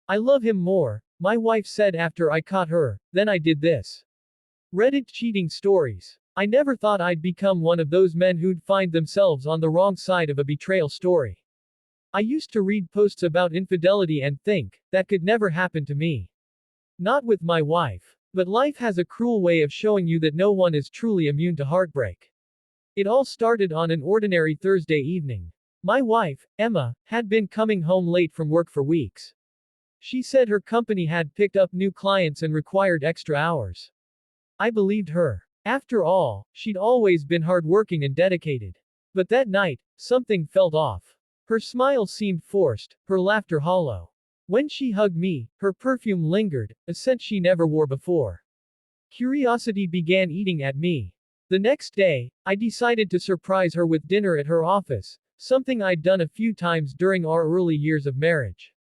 I love him more, my wife said after I caught her, then I did this. Reddit cheating stories. I never thought I'd become one of those men who'd find themselves on the wrong side of a betrayal story. I used to read posts about infidelity and think, that could never happen to me. Not with my wife. But life has a cruel way of showing you that no one is truly immune to heartbreak. It all started on an ordinary Thursday evening. My wife, Emma, had been coming home late from work for weeks. She said her company had picked up new clients and required extra hours. I believed her. After all, she'd always been hardworking and dedicated. But that night, something felt off. Her smile seemed forced, her laughter hollow. When she hugged me, her perfume lingered, a scent she never wore before. Curiosity began eating at me. The next day, I decided to surprise her with dinner at her office, something I'd done a few times during our early years of marriage.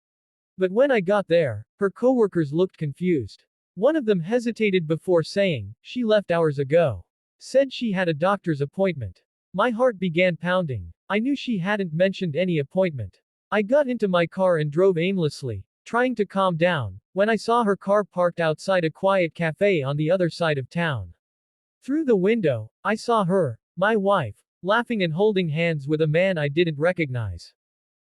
But when I got there, her coworkers looked confused. One of them hesitated before saying, "She left hours ago." Said she had a doctor's appointment. My heart began pounding. I knew she hadn't mentioned any appointment. I got into my car and drove aimlessly, trying to calm down, when I saw her car parked outside a quiet cafe on the other side of town. Through the window, I saw her, my wife, laughing and holding hands with a man I didn't recognize.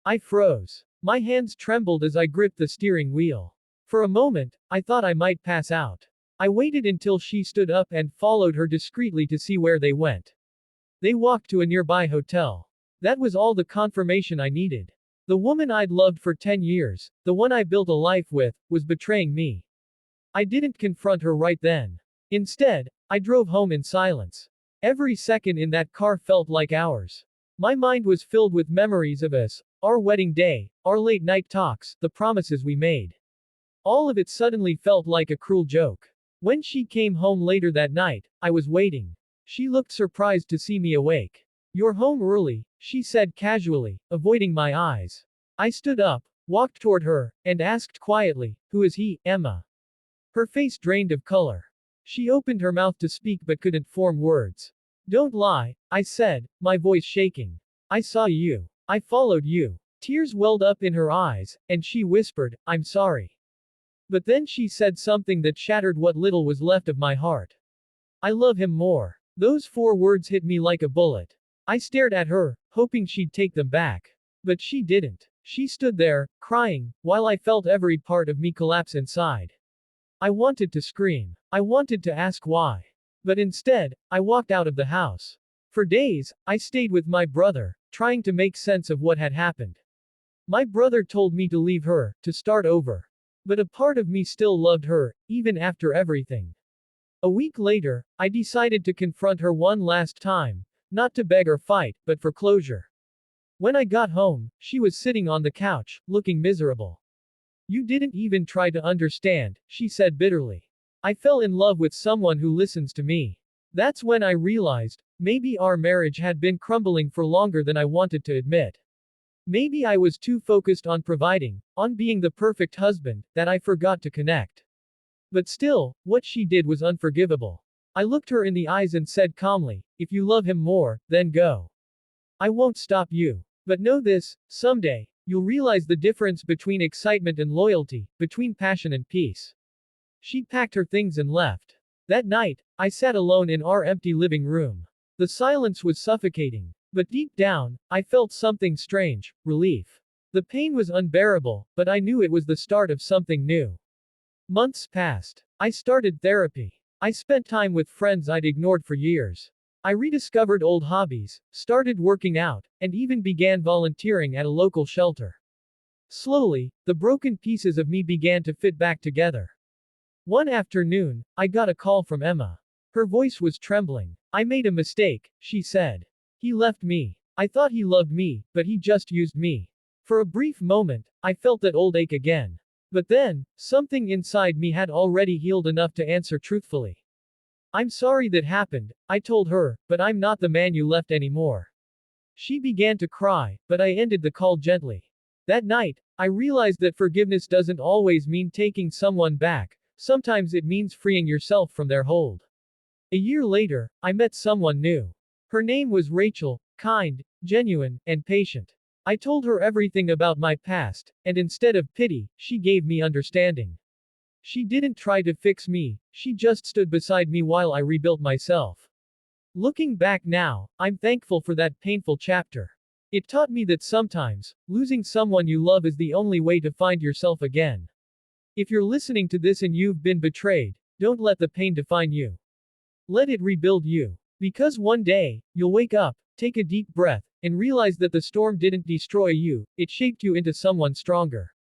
I froze. My hands trembled as I gripped the steering wheel. For a moment, I thought I might pass out. I waited until she stood up and followed her discreetly to see where they went. They walked to a nearby hotel. That was all the confirmation I needed. The woman I'd loved for 10 years, the one I built a life with, was betraying me. I didn't confront her right then. Instead, I drove home in silence. Every second in that car felt like hours. My mind was filled with memories of us, our wedding day, our late night talks, the promises we made. All of it suddenly felt like a cruel joke. When she came home later that night, I was waiting. She looked surprised to see me awake. "You're home early," she said casually, avoiding my eyes. I stood up, walked toward her, and asked quietly, "Who is he, Emma?" Her face drained of color. She opened her mouth to speak but couldn't form words. "Don't lie," I said, my voice shaking. "I saw you. I followed you." Tears welled up in her eyes, and she whispered, "I'm sorry." But then she said something that shattered what little was left of my heart. "I love him more." Those 4 words hit me like a bullet. I stared at her, hoping she'd take them back. But she didn't. She stood there, crying, while I felt every part of me collapse inside. I wanted to scream. I wanted to ask why. But instead, I walked out of the house. For days, I stayed with my brother, trying to make sense of what had happened. My brother told me to leave her, to start over. But a part of me still loved her, even after everything. A week later, I decided to confront her one last time, not to beg or fight, but for closure. When I got home, she was sitting on the couch, looking miserable. "You didn't even try to understand," she said bitterly. "I fell in love with someone who listens to me." That's when I realized, maybe our marriage had been crumbling for longer than I wanted to admit. Maybe I was too focused on providing, on being the perfect husband, that I forgot to connect. But still, what she did was unforgivable. I looked her in the eyes and said calmly, "If you love him more, then go. I won't stop you. But know this, someday, you'll realize the difference between excitement and loyalty, between passion and peace." She packed her things and left. That night, I sat alone in our empty living room. The silence was suffocating. But deep down, I felt something strange, relief. The pain was unbearable, but I knew it was the start of something new. Months passed. I started therapy. I spent time with friends I'd ignored for years. I rediscovered old hobbies, started working out, and even began volunteering at a local shelter. Slowly, the broken pieces of me began to fit back together. One afternoon, I got a call from Emma. Her voice was trembling. "I made a mistake," she said. "He left me. I thought he loved me, but he just used me." For a brief moment, I felt that old ache again. But then, something inside me had already healed enough to answer truthfully. "I'm sorry that happened," I told her, "but I'm not the man you left anymore." She began to cry, but I ended the call gently. That night, I realized that forgiveness doesn't always mean taking someone back, sometimes it means freeing yourself from their hold. A year later, I met someone new. Her name was Rachel, kind, genuine, and patient. I told her everything about my past, and instead of pity, she gave me understanding. She didn't try to fix me, she just stood beside me while I rebuilt myself. Looking back now, I'm thankful for that painful chapter. It taught me that sometimes, losing someone you love is the only way to find yourself again. If you're listening to this and you've been betrayed, don't let the pain define you. Let it rebuild you. Because one day, you'll wake up, take a deep breath, and realize that the storm didn't destroy you, it shaped you into someone stronger.